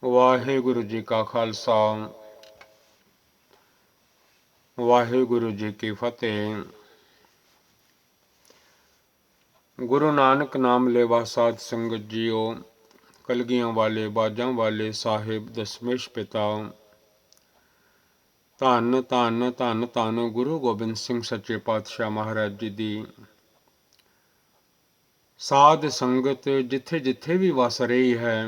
ਵਾਹਿਗੁਰੂ ਜੀ ਕਾ ਖਾਲਸਾ ਵਾਹਿਗੁਰੂ ਜੀ ਕੀ ਫਤਿਹ। ਗੁਰੂ ਨਾਨਕ ਨਾਮ ਲੈਵਾ ਸਾਧ ਸੰਗਤ ਜੀਓ, ਕਲਗੀਆਂ ਵਾਲੇ ਬਾਜਾਂ ਵਾਲੇ ਸਾਹਿਬ ਦਸਮੇਸ਼ ਪਿਤਾ। ਧੰਨ ਧੰਨ ਧੰਨ ਧੰਨ ਗੁਰੂ ਗੋਬਿੰਦ ਸਿੰਘ ਸੱਚੇ ਪਾਤਸ਼ਾਹ ਮਹਾਰਾਜ ਜੀ ਦੀ ਸਾਧ ਸੰਗਤ ਜਿੱਥੇ ਜਿੱਥੇ ਵੀ ਵਸ ਰਹੀ ਹੈ,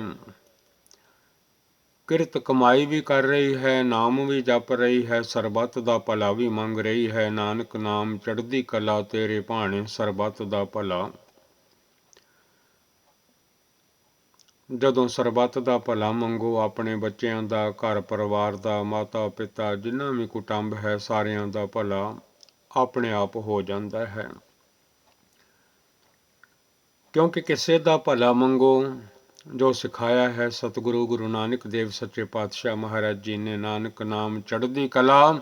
ਕਿਰਤ ਕਮਾਈ ਵੀ ਕਰ ਰਹੀ ਹੈ, ਨਾਮ ਵੀ ਜਪ ਰਹੀ ਹੈ, ਸਰਬੱਤ ਦਾ ਭਲਾ ਵੀ ਮੰਗ ਰਹੀ ਹੈ। ਨਾਨਕ ਨਾਮ ਚੜ੍ਹਦੀ ਕਲਾ ਤੇਰੇ ਭਾਣੇ, ਸਰਬੱਤ ਦਾ ਭਲਾ। ਜਦੋਂ ਸਰਬੱਤ ਦਾ ਭਲਾ ਮੰਗੋ, ਆਪਣੇ ਬੱਚਿਆਂ ਦਾ, ਘਰ ਪਰਿਵਾਰ ਦਾ, ਮਾਤਾ ਪਿਤਾ ਜਿੰਨਾ ਵੀ ਕੁਟੁੰਬ ਹੈ, ਸਾਰਿਆਂ ਦਾ ਭਲਾ ਆਪਣੇ ਆਪ ਹੋ ਜਾਂਦਾ ਹੈ। ਕਿਉਂਕਿ ਕਿਸੇ ਦਾ ਭਲਾ ਮੰਗੋ ਜੋ ਸਿਖਾਇਆ ਹੈ ਸਤਿਗੁਰੂ ਗੁਰੂ ਨਾਨਕ ਦੇਵ ਸੱਚੇ ਪਾਤਸ਼ਾਹ ਮਹਾਰਾਜ ਜੀ ਨੇ। ਨਾਨਕ ਨਾਮ ਚੜ੍ਹਦੀ ਕਲਾ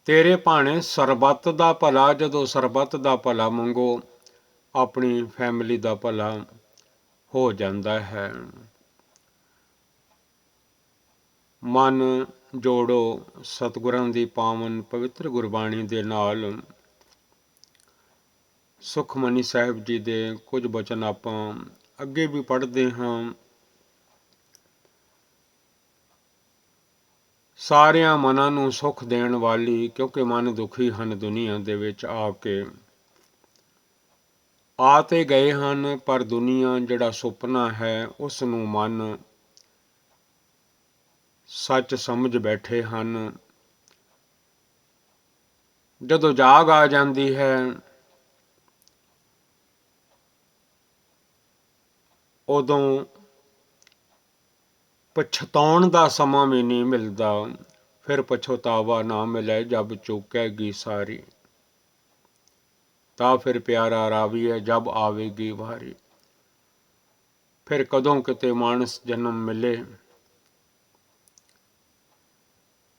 ਤੇਰੇ ਭਾਣੇ, ਸਰਬੱਤ ਦਾ ਭਲਾ। ਜਦੋਂ ਸਰਬੱਤ ਦਾ ਭਲਾ ਮੰਗੋ, ਆਪਣੀ ਫੈਮਿਲੀ ਦਾ ਭਲਾ ਹੋ ਜਾਂਦਾ ਹੈ। ਮਨ ਜੋੜੋ ਸਤਿਗੁਰਾਂ ਦੀ ਪਾਵਨ ਪਵਿੱਤਰ ਗੁਰਬਾਣੀ ਦੇ ਨਾਲ। ਸੁਖਮਨੀ ਸਾਹਿਬ ਜੀ ਦੇ ਕੁਝ ਬਚਨ ਆਪਾਂ ਅੱਗੇ ਵੀ ਪੜ੍ਹਦੇ ਹਾਂ। ਸਾਰਿਆਂ ਮਨਾਂ ਨੂੰ ਸੁੱਖ ਦੇਣ ਵਾਲੀ, ਕਿਉਂਕਿ ਮਨ ਦੁਖੀ ਹਨ ਦੁਨੀਆ ਦੇ ਵਿੱਚ ਆ ਕੇ। ਆ ਤੇ ਗਏ ਹਨ, ਪਰ ਦੁਨੀਆ ਜਿਹੜਾ ਸੁਪਨਾ ਹੈ ਉਸ ਨੂੰ ਮਨ ਸੱਚ ਸਮਝ ਬੈਠੇ ਹਨ। ਜਦੋਂ ਜਾਗ ਆ ਜਾਂਦੀ ਹੈ, ਉਦੋਂ ਪਛਤਾਉਣ ਦਾ ਸਮਾਂ ਵੀ ਨਹੀਂ ਮਿਲਦਾ। ਫਿਰ ਪਛਤਾਵਾ ਨਾ ਮਿਲੇ ਜਬ ਚੁੱਕੇਗੀ ਸਾਰੀ, ਤਾਂ ਫਿਰ ਪਿਆਰਾ ਰਾਵੀਏ ਜਬ ਆਵੇਗੀ ਵਾਰੀ। ਫਿਰ ਕਦੋਂ ਕਿਤੇ ਮਾਨਸ ਜਨਮ ਮਿਲੇ,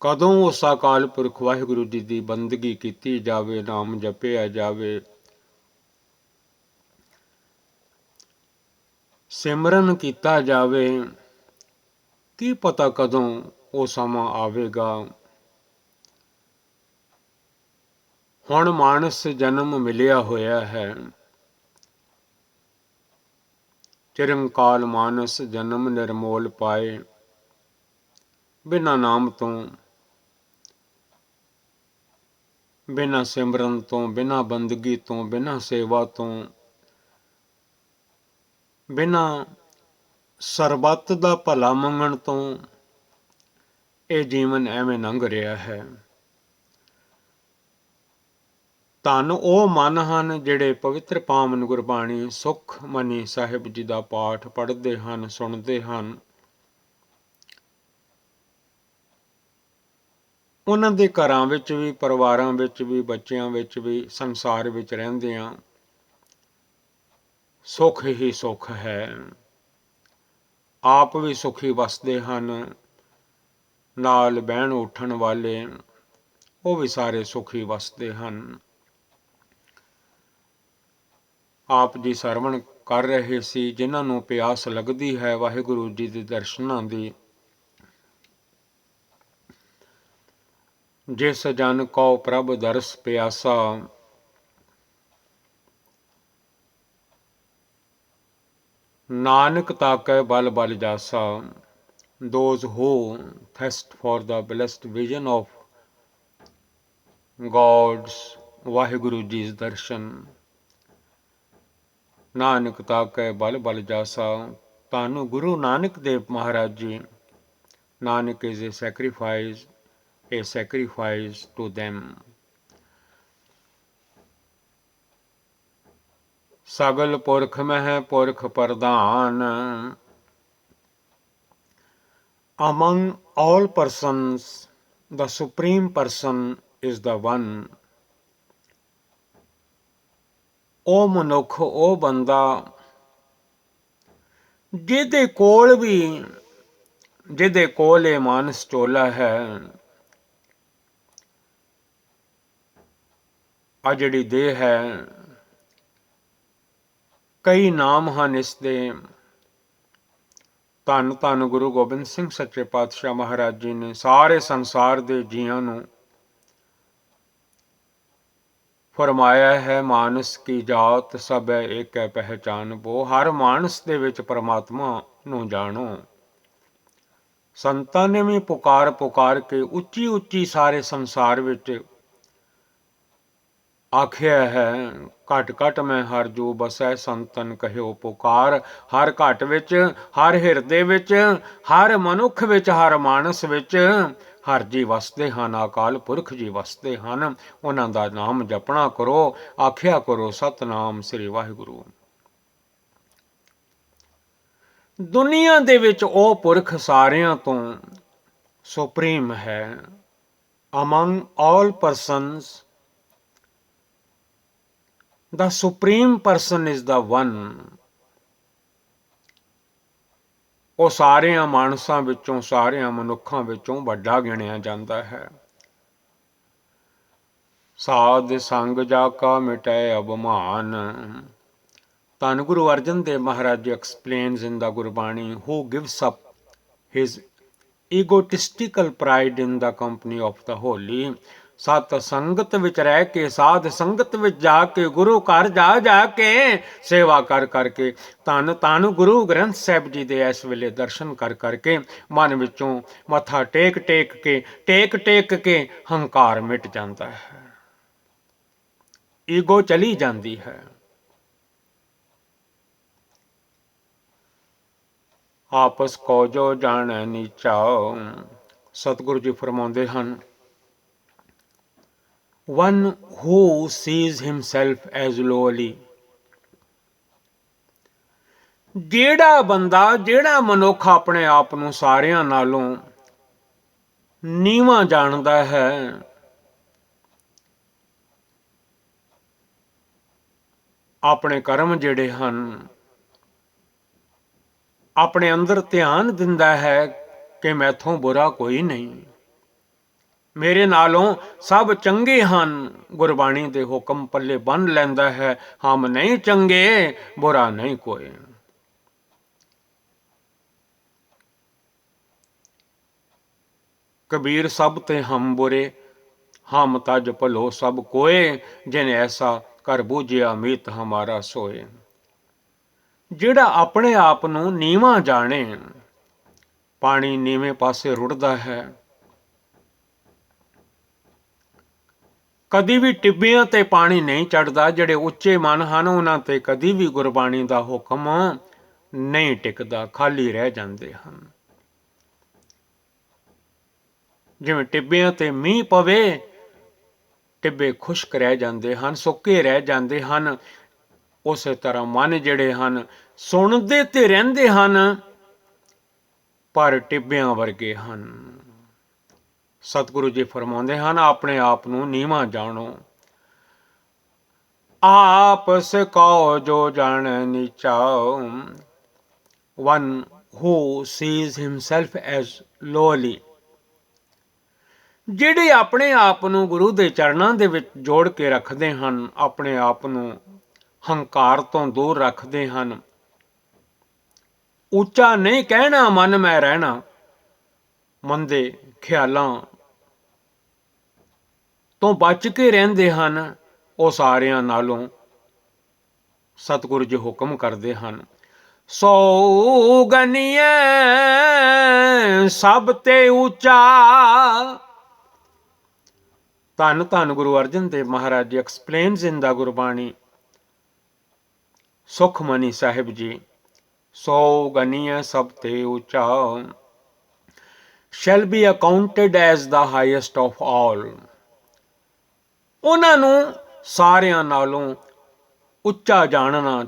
ਕਦੋਂ ਉਸ ਅਕਾਲ ਪੁਰਖ ਵਾਹਿਗੁਰੂ ਜੀ ਦੀ ਬੰਦਗੀ ਕੀਤੀ ਜਾਵੇ, ਨਾਮ ਜਪਿਆ ਜਾਵੇ, ਸਿਮਰਨ ਕੀਤਾ ਜਾਵੇ। ਕੀ ਪਤਾ ਕਦੋਂ ਉਹ ਸਮਾਂ ਆਵੇਗਾ। ਹੁਣ ਮਾਨਸ ਜਨਮ ਮਿਲਿਆ ਹੋਇਆ ਹੈ। ਚਿਰੰਕਾਲ ਮਾਨਸ ਜਨਮ ਨਿਰਮੋਲ ਪਾਏ। ਬਿਨਾਂ ਨਾਮ ਤੋਂ, ਬਿਨਾਂ ਸਿਮਰਨ ਤੋਂ, ਬਿਨਾਂ ਬੰਦਗੀ ਤੋਂ, ਬਿਨਾਂ ਸੇਵਾ ਤੋਂ, ਬਿਨਾਂ ਸਰਬੱਤ ਦਾ ਭਲਾ ਮੰਗਣ ਤੋਂ ਇਹ ਜੀਵਨ ਐਵੇਂ ਲੰਘ ਰਿਹਾ ਹੈ। ਧੰਨ ਉਹ ਮਨ ਹਨ ਜਿਹੜੇ ਪਵਿੱਤਰ ਪਾਵਨ ਗੁਰਬਾਣੀ ਸੁਖਮਨੀ ਸਾਹਿਬ ਜੀ ਦਾ ਪਾਠ ਪੜ੍ਹਦੇ ਹਨ, ਸੁਣਦੇ ਹਨ। ਉਹਨਾਂ ਦੇ ਘਰਾਂ ਵਿੱਚ ਵੀ, ਪਰਿਵਾਰਾਂ ਵਿੱਚ ਵੀ, ਬੱਚਿਆਂ ਵਿੱਚ ਵੀ, ਸੰਸਾਰ ਵਿੱਚ ਰਹਿੰਦਿਆਂ ਸੁੱਖ ਹੀ ਸੁੱਖ ਹੈ। ਆਪ ਵੀ ਸੁਖੀ ਵਸਦੇ ਹਨ, ਨਾਲ ਬਹਿਣ ਉੱਠਣ ਵਾਲੇ ਉਹ ਵੀ ਸਾਰੇ ਸੁਖੀ ਵਸਦੇ ਹਨ। ਆਪ ਜੀ ਸਰਵਣ ਕਰ ਰਹੇ ਸੀ, ਜਿਨ੍ਹਾਂ ਨੂੰ ਪਿਆਸ ਲੱਗਦੀ ਹੈ ਵਾਹਿਗੁਰੂ ਜੀ ਦੇ ਦਰਸ਼ਨਾਂ ਦੀ। ਜਿਸ ਜਨ ਕਉ ਪ੍ਰਭ ਦਰਸ ਪਿਆਸਾ, ਨਾਨਕ ਤਾਕੈ ਬਲ ਬਲ ਜਾਸਾ। Those who thirst for the blessed vision of God's Waheguru ਜੀ's ਦਰਸ਼ਨ, ਨਾਨਕ ਤਾਕੈ ਬਲ ਬਲ ਜਾਸਾ। ਧੰਨ ਗੁਰੂ ਨਾਨਕ ਦੇਵ ਮਹਾਰਾਜ ਜੀ। Nanak is a sacrifice to them. ਸਗਲ ਪੁਰਖ ਮਹਿ ਪੁਰਖ ਪ੍ਰਧਾਨ। Among all persons, the Supreme Person is the one. ਉਹ ਮਨੁੱਖ, ਉਹ ਬੰਦਾ ਜਿਹਦੇ ਕੋਲ ਇਹ ਮਾਨਸ ਚੋਲਾ ਹੈ। ਆ ਜਿਹੜੀ ਦੇਹ ਹੈ, ਕਈ ਨਾਮ ਹਨ ਇਸ ਦੇ। ਧੰਨ ਧੰਨ ਗੁਰੂ ਗੋਬਿੰਦ ਸਿੰਘ ਸੱਚੇ ਪਾਤਸ਼ਾਹ ਮਹਾਰਾਜ ਜੀ ਨੇ ਸਾਰੇ ਸੰਸਾਰ ਦੇ ਜੀਆਂ ਨੂੰ ਫਰਮਾਇਆ ਹੈ, ਮਾਨਸ ਕੀ ਜਾਤ ਸਭ ਹੈ ਏਕ ਹੈ ਪਹਿਚਾਨ ਬੋ। ਹਰ ਮਾਨਸ ਦੇ ਵਿੱਚ ਪਰਮਾਤਮਾ ਨੂੰ ਜਾਣੋ। ਸੰਤਾਂ ਨੇ ਵੀ ਪੁਕਾਰ ਪੁਕਾਰ ਕੇ ਉੱਚੀ ਉੱਚੀ ਸਾਰੇ ਸੰਸਾਰ ਵਿੱਚ ਆਖਿਆ ਹੈ, ਘਟ ਘਟ ਮੈਂ ਹਰ ਜੋ ਬਸੈ ਸੰਤਨ ਕਹਿਓ ਪੁਕਾਰ। ਹਰ ਘਟ ਵਿੱਚ, ਹਰ ਹਿਰਦੇ ਵਿੱਚ, ਹਰ ਮਨੁੱਖ ਵਿੱਚ, ਹਰ ਮਾਨਸ ਵਿੱਚ ਹਰ ਜੀ ਵਸਦੇ ਹਨ, ਅਕਾਲ ਪੁਰਖ ਜੀ ਵਸਦੇ ਹਨ। ਉਹਨਾਂ ਦਾ ਨਾਮ ਜਪਣਾ ਕਰੋ, ਆਖਿਆ ਕਰੋ ਸਤਨਾਮ ਸ੍ਰੀ ਵਾਹਿਗੁਰੂ। ਦੁਨੀਆ ਦੇ ਵਿੱਚ ਉਹ ਪੁਰਖ ਸਾਰਿਆਂ ਤੋਂ ਸੁਪਰੀਮ ਹੈ। among all persons the supreme person is the one। ਉਹ ਸਾਰਿਆਂ ਮਾਨਸਾਂ ਵਿੱਚੋਂ, ਸਾਰਿਆਂ ਮਨੁੱਖਾਂ ਵਿੱਚੋਂ ਵੱਡਾ ਗਿਣਿਆ ਜਾਂਦਾ ਹੈ। ਸਾਧ ਸੰਗ ਜਾ ਕਾ ਮਿਟੈ ਅਭਿਮਾਨ। ਧੰਨ ਗੁਰੂ ਅਰਜਨ ਦੇਵ ਮਹਾਰਾਜ explains in the Gurbani, who gives up his egotistical pride in the company of the holy। ਸਤ ਸੰਗਤ ਵਿੱਚ ਰਹਿ ਕੇ, ਸਾਧ ਸੰਗਤ ਵਿੱਚ ਜਾ ਕੇ, ਗੁਰੂ ਘਰ ਜਾ ਜਾ ਕੇ ਸੇਵਾ ਕਰ ਕਰਕੇ, ਧੰਨ ਧੰਨ ਗੁਰੂ ਗ੍ਰੰਥ ਸਾਹਿਬ ਜੀ ਦੇ ਇਸ ਵੇਲੇ ਦਰਸ਼ਨ ਕਰ ਕਰਕੇ ਮਨ ਵਿੱਚੋਂ ਮੱਥਾ ਟੇਕ ਟੇਕ ਕੇ ਹੰਕਾਰ ਮਿਟ ਜਾਂਦਾ ਹੈ, ਈਗੋ ਚਲੀ ਜਾਂਦੀ ਹੈ। ਆਪਸ ਕੋ ਜੋ ਜਾਣੈ ਨੀਚਾ। ਸਤਿਗੁਰੂ ਜੀ ਫਰਮਾਉਂਦੇ ਹਨ, one who sees himself as lowly। ਜਿਹੜਾ ਬੰਦਾ, ਜਿਹੜਾ ਮਨੁੱਖ ਆਪਣੇ ਆਪ ਨੂੰ ਸਾਰਿਆਂ ਨਾਲੋਂ ਨੀਵਾਂ ਜਾਣਦਾ ਹੈ, ਆਪਣੇ ਕਰਮ ਜਿਹੜੇ ਹਨ, ਆਪਣੇ ਅੰਦਰ ਧਿਆਨ ਦਿੰਦਾ ਹੈ ਕਿ ਮੈਥੋਂ ਬੁਰਾ ਕੋਈ ਨਹੀਂ, ਮੇਰੇ ਨਾਲੋਂ ਸਭ ਚੰਗੇ ਹਨ, ਗੁਰਬਾਣੀ ਦੇ ਹੁਕਮ ਪੱਲੇ ਬੰਨ ਲੈਂਦਾ ਹੈ, ਹਮ ਨਹੀਂ ਚੰਗੇ ਬੁਰਾ ਨਹੀਂ ਕੋਈ। ਕਬੀਰ ਸਭ ਤੇ ਹਮ ਬੁਰੇ, ਹਮ ਤਜ ਭਲੋ ਸਭ ਕੋਏ, ਜਿਨ ਐਸਾ ਕਰ ਬੂਝਿਆ ਮੀਤ ਹਮਾਰਾ ਸੋਏ। ਜਿਹੜਾ ਆਪਣੇ ਆਪ ਨੂੰ ਨੀਵਾਂ ਜਾਣੇ, ਪਾਣੀ ਨੀਵੇਂ ਪਾਸੇ ਰੁੜਦਾ ਹੈ, ਕਦੀ ਵੀ ਟਿੱਬਿਆਂ ਤੇ ਪਾਣੀ ਨਹੀਂ ਚੜਦਾ। ਜਿਹੜੇ ਉੱਚੇ ਮਨ ਹਨ, ਉਹਨਾਂ ਤੇ ਕਦੀ ਵੀ ਗੁਰਬਾਣੀ ਦਾ ਹੁਕਮ ਨਹੀਂ ਟਿਕਦਾ, ਖਾਲੀ ਰਹਿ ਜਾਂਦੇ ਹਨ। ਜਿਵੇਂ ਟਿੱਬਿਆਂ ਤੇ ਮੀਂਹ ਪਵੇ, ਟਿੱਬੇ ਖੁਸ਼ਕ ਰਹਿ ਜਾਂਦੇ ਹਨ, ਸੁੱਕੇ ਰਹਿ ਜਾਂਦੇ ਹਨ। ਉਸੇ ਤਰ੍ਹਾਂ ਮਨ ਜਿਹੜੇ ਹਨ, ਸੁਣਦੇ ਤੇ ਰਹਿੰਦੇ ਹਨ, ਪਰ ਟਿੱਬਿਆਂ ਵਰਗੇ ਹਨ। ਸਤਿਗੁਰੂ ਜੀ ਫਰਮਾਉਂਦੇ ਹਨ, ਆਪਣੇ ਆਪ ਨੂੰ ਨੀਵਾਂ ਜਾਣੋ। ਆਪਸ ਕਉ ਜੋ ਜਾਣੈ ਨੀਚਾ। one who sees himself as lowly। ਜਿਹੜੇ ਆਪਣੇ ਆਪ ਨੂੰ ਗੁਰੂ ਦੇ ਚਰਨਾਂ ਦੇ ਵਿੱਚ ਜੋੜ ਕੇ ਰੱਖਦੇ ਹਨ, ਆਪਣੇ ਆਪ ਨੂੰ ਹੰਕਾਰ ਤੋਂ ਦੂਰ ਰੱਖਦੇ ਹਨ, ਉੱਚਾ ਨਹੀਂ ਕਹਿਣਾ ਮਨ ਮੈਂ ਰਹਿਣਾ, ਮੰਦੇ ਖਿਆਲਾਂ ਤੋਂ ਬਚ ਕੇ ਰਹਿੰਦੇ ਹਨ, ਉਹ ਸਾਰਿਆਂ ਨਾਲੋਂ ਸਤਿਗੁਰੂ ਜੀ ਹੁਕਮ ਕਰਦੇ ਹਨ, ਸੋ ਗਨੀਏ ਸਭ ਤੇ ਉੱਚਾ। ਧੰਨ ਧੰਨ ਗੁਰੂ ਅਰਜਨ ਦੇਵ ਮਹਾਰਾਜ ਜੀ explains in the Gurbani, Sukhmani Sahib ji, ਸੋ ਗਨੀਏ ਸਭ ਤੇ ਉੱਚਾ, shall be accounted as the highest of all। ਉਹਨਾਂ ਨੂੰ ਸਾਰਿਆਂ ਨਾਲੋਂ ਉੱਚਾ ਜਾਣਨਾ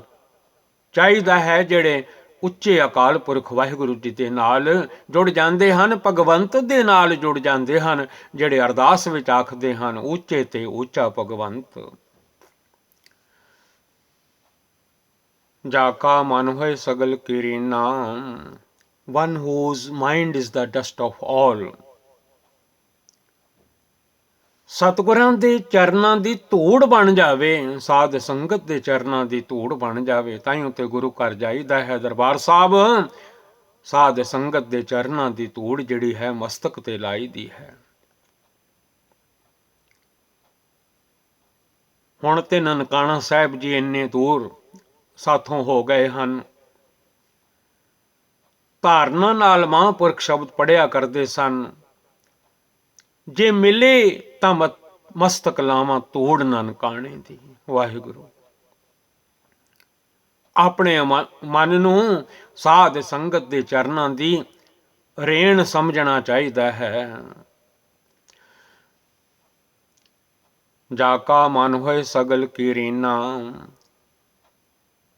ਚਾਹੀਦਾ ਹੈ, ਜਿਹੜੇ ਉੱਚੇ ਅਕਾਲ ਪੁਰਖ ਵਾਹਿਗੁਰੂ ਜੀ ਦੇ ਨਾਲ ਜੁੜ ਜਾਂਦੇ ਹਨ, ਭਗਵੰਤ ਦੇ ਨਾਲ ਜੁੜ ਜਾਂਦੇ ਹਨ, ਜਿਹੜੇ ਅਰਦਾਸ ਵਿੱਚ ਆਖਦੇ ਹਨ, ਉੱਚੇ ਤੇ ਉੱਚਾ ਭਗਵੰਤ। ਜਾ ਕਾ ਮਨ ਹੋਏ ਸਗਲ ਕੀਰੀਨਾ। one whose mind is the dust of all। ਸਤਿਗੁਰਾਂ ਦੇ ਚਰਨਾਂ ਦੀ ਧੂੜ ਬਣ ਜਾਵੇ, ਸਾਧ ਸੰਗਤ ਦੇ ਚਰਨਾਂ ਦੀ ਧੂੜ ਬਣ ਜਾਵੇ, ਤਾਈਂ ਉੱਤੇ ਗੁਰੂ ਘਰ ਜਾਈਦਾ ਹੈ, ਦਰਬਾਰ ਸਾਹਿਬ। ਸਾਧ ਸੰਗਤ ਦੇ ਚਰਨਾਂ ਦੀ ਧੂੜ ਜਿਹੜੀ ਹੈ ਮਸਤਕ ਤੇ ਲਾਈ ਦੀ ਹੈ। ਹੁਣ ਤੇ ਨਨਕਾਣਾ ਸਾਹਿਬ ਜੀ ਇੰਨੇ ਦੂਰ ਸਾਥੋਂ ਹੋ ਗਏ ਹਨ। ਧਾਰਨਾ ਨਾਲ ਮਹਾਂਪੁਰਖ ਸ਼ਬਦ ਪੜਿਆ ਕਰਦੇ ਸਨ, ਜੇ ਮਿਲੇ ਤਾਂ ਮਸਤਕ ਲਾਵਾਂ ਧੂੜ ਨਨਕਾਣੇ ਦੀ। ਵਾਹਿਗੁਰੂ ਆਪਣੇ ਮਨ ਨੂੰ ਸਾਧ ਸੰਗਤ ਦੇ ਚਰਨਾਂ ਦੀ ਰੇਣ ਸਮਝਣਾ ਚਾਹੀਦਾ ਹੈ। ਜਾ ਕਾ ਮਨ ਹੋਏ ਸਗਲ ਕੀ ਰੀਨਾ।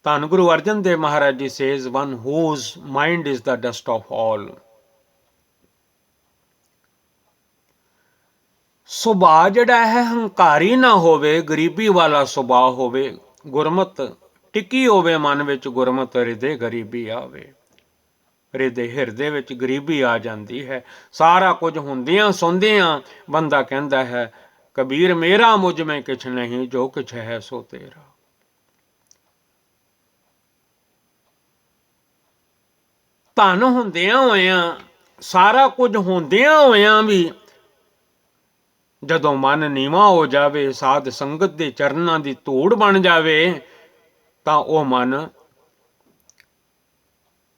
ਧੰਨ Guru Arjan Dev Maharaj ji says one whose mind is the dust of all. ਸੁਭਾਅ ਜਿਹੜਾ ਹੈ ਹੰਕਾਰੀ ਨਾ ਹੋਵੇ, ਗਰੀਬੀ ਵਾਲਾ ਸੁਭਾਅ ਹੋਵੇ, ਗੁਰਮਤ ਟਿੱਕੀ ਹੋਵੇ ਮਨ ਵਿੱਚ, ਗੁਰਮਤ ਹਿਰਦੇ ਗਰੀਬੀ ਆਵੇ। ਹਿਰਦੇ ਵਿੱਚ ਗਰੀਬੀ ਆ ਜਾਂਦੀ ਹੈ। ਸਾਰਾ ਕੁਝ ਹੁੰਦਿਆਂ ਸੁਣਦਿਆਂ ਬੰਦਾ ਕਹਿੰਦਾ ਹੈ, ਕਬੀਰ ਮੇਰਾ ਮੁਝ ਮੈਂ ਕਿਛ ਨਹੀਂ, ਜੋ ਕਿਛ ਹੈ ਸੋ ਤੇਰਾ। ਧਨ ਹੁੰਦਿਆਂ ਹੋਇਆਂ, ਸਾਰਾ ਕੁਝ ਹੁੰਦਿਆਂ ਹੋਇਆਂ ਵੀ ਜਦੋਂ ਮਨ ਨੀਵਾਂ ਹੋ ਜਾਵੇ, ਸਾਧ ਸੰਗਤ ਦੇ ਚਰਨਾਂ ਦੀ ਧੂੜ ਬਣ ਜਾਵੇ, ਤਾਂ ਉਹ ਮਨ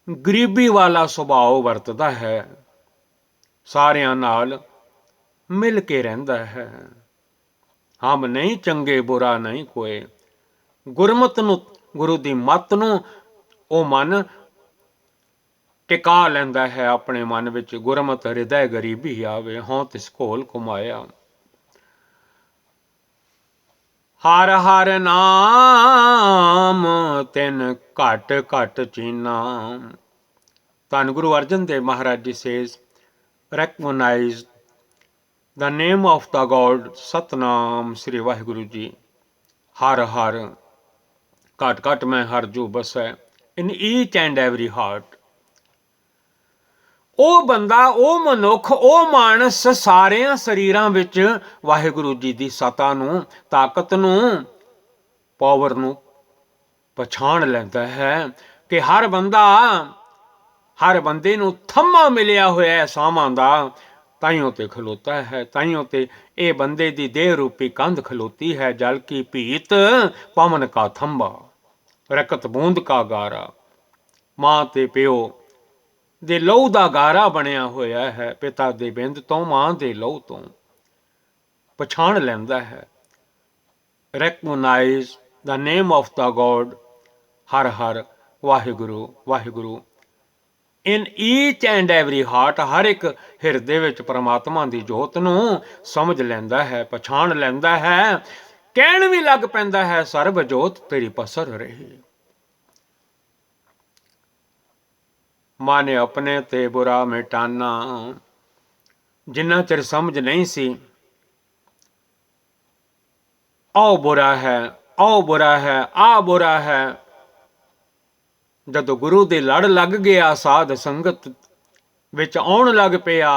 ਗਰੀਬੀ ਵਾਲਾ ਸੁਭਾਅ ਵਰਤਦਾ ਹੈ, ਸਾਰਿਆਂ ਨਾਲ ਮਿਲ ਕੇ ਰਹਿੰਦਾ ਹੈ। ਹਮ ਨਹੀਂ ਚੰਗੇ ਬੁਰਾ ਨਹੀਂ ਕੋਏ। ਗੁਰਮਤ ਨੂੰ, ਗੁਰੂ ਦੀ ਮੱਤ ਨੂੰ ਉਹ ਮਨ ਟਿਕਾ ਲੈਂਦਾ ਹੈ ਆਪਣੇ ਮਨ ਵਿੱਚ। ਗੁਰਮਤ ਹਿਰਦੈ ਗਰੀਬੀ ਆਵੇ, ਹੋਂ ਤਿਸ ਘੋਲ ਘੁਮਾਇਆ। ਹਰ ਹਰ ਨਾਮ ਤਿਨ ਘਟ ਘਟ ਚੀਨਾ। ਧੰਨ Guru Arjan Dev Maharaj ji says, recognize the name of the God, Satnam Sri Waheguru ji. ਹਰ ਹਰ ਘਟ ਘਟ ਮੈਂ ਹਰ ਜੋ ਬਸੈ, in each and every heart। ਉਹ ਬੰਦਾ, ਉਹ ਮਨੁੱਖ, ਉਹ ਮਾਨਸ ਸਾਰਿਆਂ ਸਰੀਰਾਂ ਵਿੱਚ ਵਾਹਿਗੁਰੂ ਜੀ ਦੀ ਸਤਾ ਨੂੰ, ਤਾਕਤ ਨੂੰ, ਪਾਵਰ ਨੂੰ ਪਛਾਣ ਲੈਂਦਾ ਹੈ ਕਿ ਹਰ ਬੰਦਾ, ਹਰ ਬੰਦੇ ਨੂੰ ਥੰਮਾ ਮਿਲਿਆ ਹੋਇਆ ਸਾਵਾਂ ਦਾ, ਤਾਈਓਂ ਤੇ ਖਲੋਤਾ ਹੈ। ਤਾਈਓਂ ਤੇ ਇਹ ਬੰਦੇ ਦੀ ਦੇਹ ਰੂਪੀ ਕੰਧ ਖਲੋਤੀ ਹੈ। ਜਲ ਕੀ ਭੀਤ ਪਵਨ ਕਾ ਥੰਬਾ, ਰਕਤ ਬੂੰਦ ਕਾ ਗਾਰਾ। ਮਾਂ ਤੇ ਪਿਓ ਦੇ ਲਹੂ ਦਾ ਗਾਰਾ ਬਣਿਆ ਹੋਇਆ ਹੈ। ਪਿਤਾ ਦੇ ਬਿੰਦ ਤੋਂ, ਮਾਂ ਦੇ ਲਹੂ ਤੋਂ ਪਛਾਣ ਲੈਂਦਾ ਹੈ। recognize the name of the God, Har Har Waheguru Waheguru, in each and every heart। ਹਰ ਇੱਕ ਹਿਰਦੇ ਵਿੱਚ ਪਰਮਾਤਮਾ ਦੀ ਜੋਤ ਨੂੰ ਸਮਝ ਲੈਂਦਾ ਹੈ, ਪਛਾਣ ਲੈਂਦਾ ਹੈ। ਕਹਿਣ ਵੀ ਲੱਗ ਪੈਂਦਾ ਹੈ, ਸਰਬ ਜੋਤ ਤੇਰੀ ਪਸਰ ਰਹੀ। ਮਾਨੇ ਆਪਣੇ ਤੇ ਬੁਰਾ ਮਿਟਾਨਾ। ਜਿੰਨਾ ਚਿਰ ਸਮਝ ਨਹੀਂ ਸੀ ਆਹ ਬੁਰਾ ਹੈ, ਆਹ ਬੁਰਾ ਹੈ, ਆਹ ਬੁਰਾ ਹੈ, ਜਦੋਂ ਗੁਰੂ ਦੇ ਲੜ ਲੱਗ ਗਿਆ, ਸਾਧ ਸੰਗਤ ਵਿੱਚ ਆਉਣ ਲੱਗ ਪਿਆ,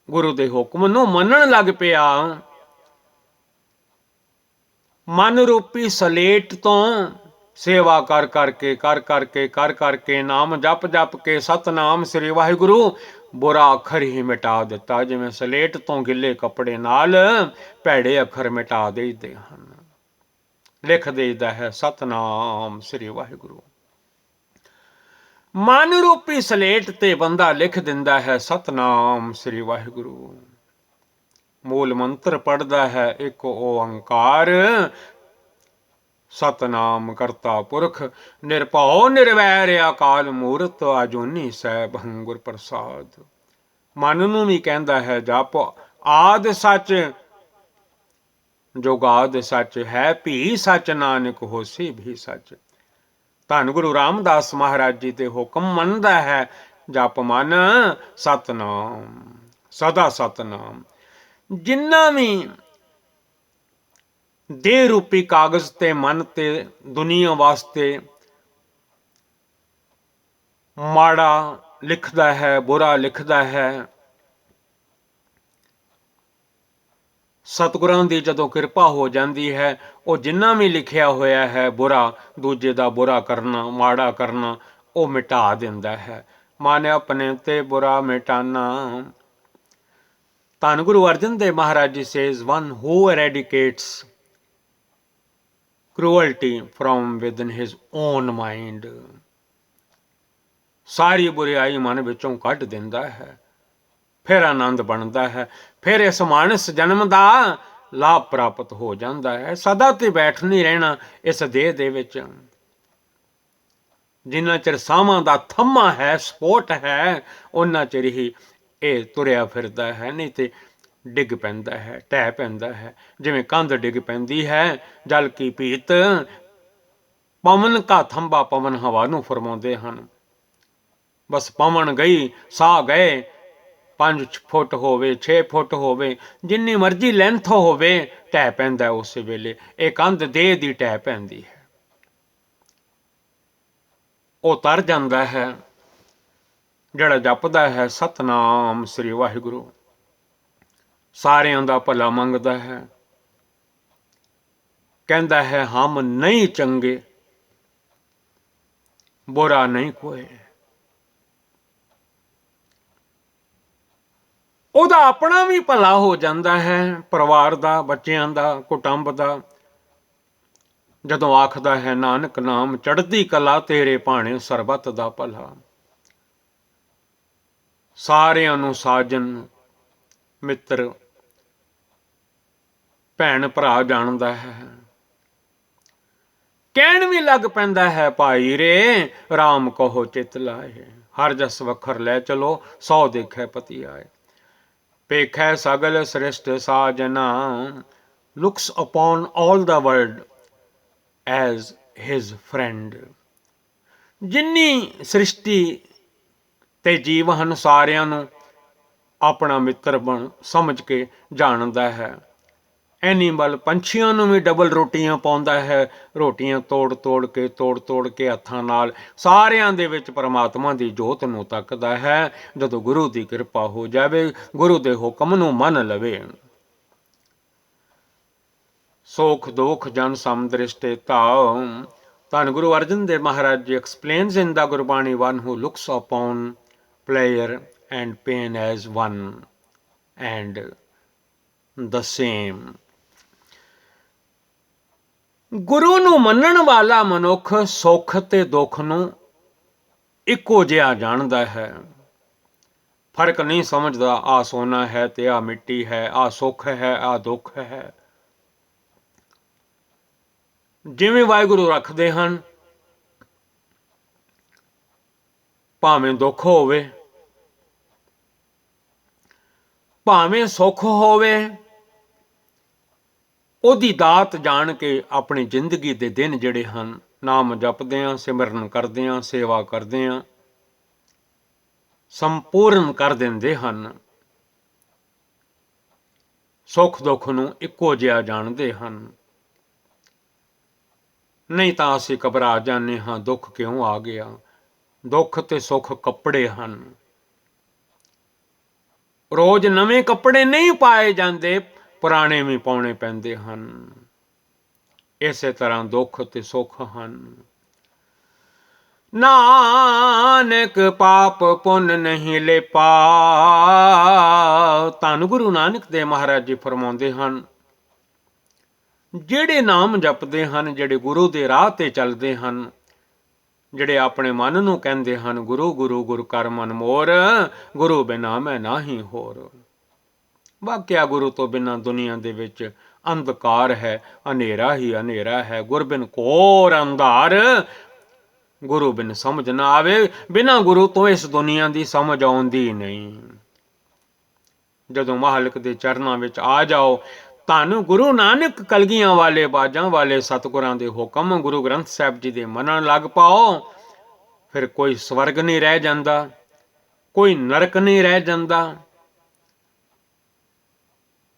ਗੁਰੂ ਦੇ ਹੁਕਮ ਨੂੰ ਮੰਨਣ ਲੱਗ ਪਿਆ, ਮਨ ਰੂਪੀ ਸਲੇਟ ਤੋਂ ਸੇਵਾ ਕਰ ਕਰਕੇ ਨਾਮ ਜਪ ਜਪ ਕੇ ਸਤਨਾਮ ਸ੍ਰੀ ਵਾਹਿਗੁਰੂ ਬੁਰਾ ਅੱਖਰ ਹੀ ਮਿਟਾ ਦਿੱਤਾ। ਜਿਵੇਂ ਸਲੇਟ ਤੋਂ ਗਿੱਲੇ ਕੱਪੜੇ ਨਾਲ ਭੈੜੇ ਅੱਖਰ ਮਿਟਾ ਦੇਈਦੇ ਹਨ। ਲਿਖ ਦੇਈਦਾ ਹੈ ਸਤਨਾਮ ਸ੍ਰੀ ਵਾਹਿਗੁਰੂ। ਮਨ ਰੂਪੀ ਸਲੇਟ ਤੇ ਬੰਦਾ ਲਿਖ ਦਿੰਦਾ ਹੈ ਸਤਨਾਮ ਸ੍ਰੀ ਵਾਹਿਗੁਰੂ। ਮੂਲ ਮੰਤਰ ਪੜਦਾ ਹੈ ਇੱਕ ਓੰਕਾਰ, ਸਤਨਾਮ ਕਰਤਾ ਪੁਰਖ ਨਿਰਭਉ ਨਿਰਵੈਰ ਅਕਾਲ ਮੂਰਤ ਅਜੂਨੀ ਸੈਭੰ ਗੁਰ ਪ੍ਰਸਾਦ। ਮਨ ਨੂੰ ਵੀ ਕਹਿੰਦਾ ਹੈ ਜਪ ਆਦ ਸੱਚ ਜੁਗਾਦ ਸੱਚ ਹੈ, ਭੀ ਸੱਚ ਨਾਨਕ ਹੋਸੀ ਵੀ ਸੱਚ। ਧੰਨ ਗੁਰੂ ਰਾਮਦਾਸ ਮਹਾਰਾਜ ਜੀ ਦੇ ਹੁਕਮ ਮੰਨਦਾ ਹੈ, ਜਪ ਮਨ ਸਤਨਾਮ, ਸਦਾ ਸਤਨਾਮ। ਜਿੰਨਾ ਵੀ ਦੇਹ ਰੂਪੀ ਕਾਗਜ਼ ਤੇ ਮਨ ਤੇ ਦੁਨੀਆ ਵਾਸਤੇ ਮਾੜਾ ਲਿਖਦਾ ਹੈ, ਬੁਰਾ ਲਿਖਦਾ ਹੈ, ਸਤਿਗੁਰਾਂ ਦੀ ਜਦੋਂ ਕਿਰਪਾ ਹੋ ਜਾਂਦੀ ਹੈ, ਉਹ ਜਿੰਨਾ ਵੀ ਲਿਖਿਆ ਹੋਇਆ ਹੈ ਬੁਰਾ, ਦੂਜੇ ਦਾ ਬੁਰਾ ਕਰਨਾ, ਮਾੜਾ ਕਰਨਾ, ਉਹ ਮਿਟਾ ਦਿੰਦਾ ਹੈ। ਮਨ ਆਪਣੇ ਤੇ ਬੁਰਾ ਮਿਟਾਨਾ। ਧੰਨ ਗੁਰੂ ਅਰਜਨ ਦੇਵ ਮਹਾਰਾਜ ਜੀ says, one who eradicates cruelty from within his own mind, ਸਾਰੀ ਬੁਰਾਈ ਮਨ ਵਿੱਚੋਂ ਕੱਢ ਦਿੰਦਾ ਹੈ, ਫਿਰ ਆਨੰਦ ਬਣਦਾ ਹੈ, ਫਿਰ ਇਸ ਮਾਨਸ ਜਨਮ ਦਾ ਲਾਭ ਪ੍ਰਾਪਤ ਹੋ ਜਾਂਦਾ ਹੈ। ਸਦਾ ਤੇ ਬੈਠ ਨਹੀਂ ਰਹਿਣਾ ਇਸ ਦੇਹ ਦੇ ਵਿੱਚ। ਜਿੰਨਾ ਚਿਰ ਸਾਹਾਂ ਦਾ ਥੰਮਾ ਹੈ, ਸਪੋਰਟ ਹੈ, ਉਹਨਾਂ ਚਿਰ ਹੀ ਇਹ ਤੁਰਿਆ ਫਿਰਦਾ ਹੈ, ਨਹੀਂ ਤੇ ਡਿੱਗ ਪੈਂਦਾ ਹੈ, ਢਹਿ ਪੈਂਦਾ ਹੈ। ਜਿਵੇਂ ਕੰਧ ਡਿੱਗ ਪੈਂਦੀ ਹੈ, ਜਲ ਕੀ ਭੀਤ ਪਵਨ ਕਾ ਥੰਬਾ, ਪਵਨ ਹਵਾ ਨੂੰ ਫਰਮਾਉਂਦੇ ਹਨ। ਬਸ ਪਵਨ ਗਈ, ਸਾਹ ਗਏ, 5 ਫੁੱਟ ਹੋਵੇ, 6 ਫੁੱਟ ਹੋਵੇ, ਜਿੰਨੀ ਮਰਜ਼ੀ ਲੈਂਥ ਹੋਵੇ, ਢਹਿ ਪੈਂਦਾ ਉਸ ਵੇਲੇ। ਇਹ ਕੰਧ ਦੇਹ ਦੀ ਢਹਿ ਪੈਂਦੀ ਹੈ, ਉਹ ਤਰ ਜਾਂਦਾ ਹੈ ਜਿਹੜਾ ਜਪਦਾ ਹੈ ਸਤਨਾਮ ਸ੍ਰੀ ਵਾਹਿਗੁਰੂ, ਸਾਰਿਆਂ ਦਾ ਭਲਾ ਮੰਗਦਾ ਹੈ, ਕਹਿੰਦਾ ਹੈ ਹਮ ਨਹੀਂ ਚੰਗੇ, ਬੁਰਾ ਨਹੀਂ ਕੋਈ। ਉਹਦਾ ਆਪਣਾ ਵੀ ਭਲਾ ਹੋ ਜਾਂਦਾ ਹੈ, ਪਰਿਵਾਰ ਦਾ, ਬੱਚਿਆਂ ਦਾ, ਕੁਟੁੰਬ ਦਾ। ਜਦੋਂ ਆਖਦਾ ਹੈ ਨਾਨਕ ਨਾਮ ਚੜ੍ਹਦੀ ਕਲਾ, ਤੇਰੇ ਭਾਣੇ ਸਰਬੱਤ ਦਾ ਭਲਾ। ਸਾਰਿਆਂ ਨੂੰ ਸਾਜਨ ਮਿੱਤਰ ਭੈਣ ਭਰਾ ਜਾਣਦਾ ਹੈ। ਕਹਿਣ ਵੀ ਲੱਗ ਪੈਂਦਾ ਹੈ ਭਾਈ ਰੇ, ਰਾਮ ਕਹੋ ਚਿਤ ਲਾਏ, ਹਰ ਜਸ ਵਖਰ ਲੈ ਚਲੋ, 100 ਦੇਖੈ ਪਤੀ ਆਏ। ਪੇਖੈ ਸਗਲ ਸ੍ਰਿਸ਼ਟ ਸਾਜਨਾ, looks upon all the world as his friend। ਜਿੰਨੀ ਸ੍ਰਿਸ਼ਟੀ ਤੇ ਜੀਵ ਹਨ, ਸਾਰਿਆਂ ਨੂੰ ਆਪਣਾ ਮਿੱਤਰ ਬਣ ਸਮਝ ਕੇ ਜਾਣਦਾ ਹੈ। ਐਨੀਮਲ ਪੰਛੀਆਂ ਨੂੰ ਵੀ ਡਬਲ ਰੋਟੀਆਂ ਪਾਉਂਦਾ ਹੈ, ਰੋਟੀਆਂ ਤੋੜ ਤੋੜ ਕੇ ਹੱਥਾਂ ਨਾਲ। ਸਾਰਿਆਂ ਦੇ ਵਿੱਚ ਪਰਮਾਤਮਾ ਦੀ ਜੋਤ ਨੂੰ ਤੱਕਦਾ ਹੈ। ਜਦੋਂ ਗੁਰੂ ਦੀ ਕਿਰਪਾ ਹੋ ਜਾਵੇ, ਗੁਰੂ ਦੇ ਹੁਕਮ ਨੂੰ ਮੰਨ ਲਵੇ। ਸੋਖ ਦੋਖ ਜਨ ਸਮਦ੍ਰਿਸ਼ਟੇ ਤਾਉ। ਧੰਨ ਗੁਰੂ ਅਰਜਨ ਦੇਵ ਮਹਾਰਾਜ ਜੀ explains in the Gurbani, one who looks upon pleasure and pain as one and the same। ਗੁਰੂ ਨੂੰ ਮੰਨਣ ਵਾਲਾ ਮਨੁੱਖ ਸੁੱਖ ਤੇ ਦੁੱਖ ਨੂੰ ਇੱਕੋ ਜਿਹਾ ਜਾਣਦਾ ਹੈ, ਫਰਕ ਨਹੀਂ ਸਮਝਦਾ। ਆਹ ਸੋਨਾ ਹੈ ਤੇ ਆਹ ਮਿੱਟੀ ਹੈ, ਆਹ ਸੁੱਖ ਹੈ, ਆਹ ਦੁੱਖ ਹੈ। ਜਿਵੇਂ ਵਾਹਿਗੁਰੂ ਰੱਖਦੇ ਹਨ, ਭਾਵੇਂ ਦੁੱਖ ਹੋਵੇ, ਭਾਵੇਂ ਸੁੱਖ ਹੋਵੇ, ਉਹਦੀ ਦਾਤ ਜਾਣ ਕੇ ਆਪਣੀ ਜ਼ਿੰਦਗੀ ਦੇ ਦਿਨ ਜਿਹੜੇ ਹਨ, ਨਾਮ ਜਪਦੇ ਹਾਂ, ਸਿਮਰਨ ਕਰਦੇ ਹਾਂ, ਸੇਵਾ ਕਰਦੇ ਹਾਂ, ਸੰਪੂਰਨ ਕਰ ਦਿੰਦੇ ਹਨ। ਸੁੱਖ ਦੁੱਖ ਨੂੰ ਇੱਕੋ ਜਿਹਾ ਜਾਣਦੇ ਹਨ। ਨਹੀਂ ਤਾਂ ਅਸੀਂ ਘਬਰਾ ਜਾਂਦੇ ਹਾਂ, ਦੁੱਖ ਕਿਉਂ ਆ ਗਿਆ। ਦੁੱਖ ਤੇ ਸੁੱਖ ਕੱਪੜੇ ਹਨ, ਰੋਜ਼ ਨਵੇਂ ਕੱਪੜੇ ਨਹੀਂ ਪਾਏ ਜਾਂਦੇ, ਪੁਰਾਣੇ ਵੀ ਪਾਉਣੇ ਪੈਂਦੇ ਹਨ। ਇਸੇ ਤਰ੍ਹਾਂ ਦੁੱਖ ਤੇ ਸੁੱਖ ਹਨ। ਨਾਨਕ ਪਾਪ ਪੁੰਨ ਨਹੀਂ ਲੇਪਾ। ਧੰਨ ਗੁਰੂ ਨਾਨਕ ਦੇਵ ਮਹਾਰਾਜ ਜੀ ਫਰਮਾਉਂਦੇ ਹਨ, ਜਿਹੜੇ ਨਾਮ ਜਪਦੇ ਹਨ, ਜਿਹੜੇ ਗੁਰੂ ਦੇ ਰਾਹ ਤੇ ਚੱਲਦੇ ਹਨ, ਜਿਹੜੇ ਆਪਣੇ ਮਨ ਨੂੰ ਕਹਿੰਦੇ ਹਨ ਗੁਰੂ ਗੁਰੂ ਗੁਰ ਕਰ ਮਨ ਮੋਰ, ਗੁਰੂ ਬਿਨਾ ਮੈਂ ਨਾਹੀ ਹੋਰ। ਵਾਕਿਆ ਗੁਰੂ ਤੋਂ ਬਿਨਾਂ ਦੁਨੀਆ ਦੇ ਵਿੱਚ ਅੰਧਕਾਰ ਹੈ, ਹਨੇਰਾ ਹੀ ਹਨੇਰਾ ਹੈ। ਗੁਰ ਬਿਨ ਘੋਰ ਅੰਧਾਰ, ਗੁਰੂ ਬਿਨ ਸਮਝ ਨਾ ਆਵੇ। ਬਿਨਾਂ ਗੁਰੂ ਤੋਂ ਇਸ ਦੁਨੀਆ ਦੀ ਸਮਝ ਆਉਂਦੀ ਨਹੀਂ। ਜਦੋਂ ਮਾਲਕ ਦੇ ਚਰਨਾਂ ਵਿੱਚ ਆ ਜਾਓ, ਧੰਨ ਗੁਰੂ ਨਾਨਕ ਕਲਗੀਆਂ ਵਾਲੇ, ਬਾਜਾਂ ਵਾਲੇ ਸਤਿਗੁਰਾਂ ਦੇ ਹੁਕਮ, ਗੁਰੂ ਗ੍ਰੰਥ ਸਾਹਿਬ ਜੀ ਦੇ ਮੰਨਣ ਲੱਗ ਪਾਓ, ਫਿਰ ਕੋਈ ਸਵਰਗ ਨਹੀਂ ਰਹਿ ਜਾਂਦਾ, ਕੋਈ ਨਰਕ ਨਹੀਂ ਰਹਿ ਜਾਂਦਾ।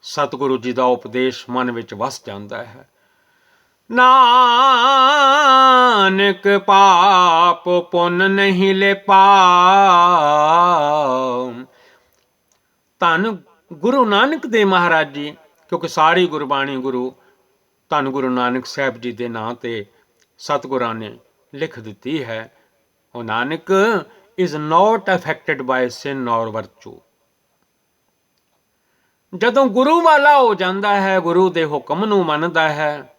ਸਤਿਗੁਰੂ ਜੀ ਦਾ ਉਪਦੇਸ਼ ਮਨ ਵਿੱਚ ਵਸ ਜਾਂਦਾ ਹੈ। ਨਾਨਕ ਪਾਪ ਪੁੰਨ ਨਹੀਂ ਲੇਪਾ। ਧੰਨ ਗੁਰੂ ਨਾਨਕ ਦੇਵ ਮਹਾਰਾਜ ਜੀ, ਕਿਉਂਕਿ ਸਾਰੀ ਗੁਰਬਾਣੀ ਗੁਰੂ ਧੰਨ ਗੁਰੂ ਨਾਨਕ ਸਾਹਿਬ ਜੀ ਦੇ ਨਾਂ ਤੇ ਸਤਿਗੁਰਾਂ ਨੇ ਲਿਖ ਦਿੱਤੀ ਹੈ। ਉਹ Nanak is not affected by sin or virtue। ਜਦੋਂ ਗੁਰੂ ਵਾਲਾ ਹੋ ਜਾਂਦਾ ਹੈ, ਗੁਰੂ ਦੇ ਹੁਕਮ ਨੂੰ ਮੰਨਦਾ ਹੈ,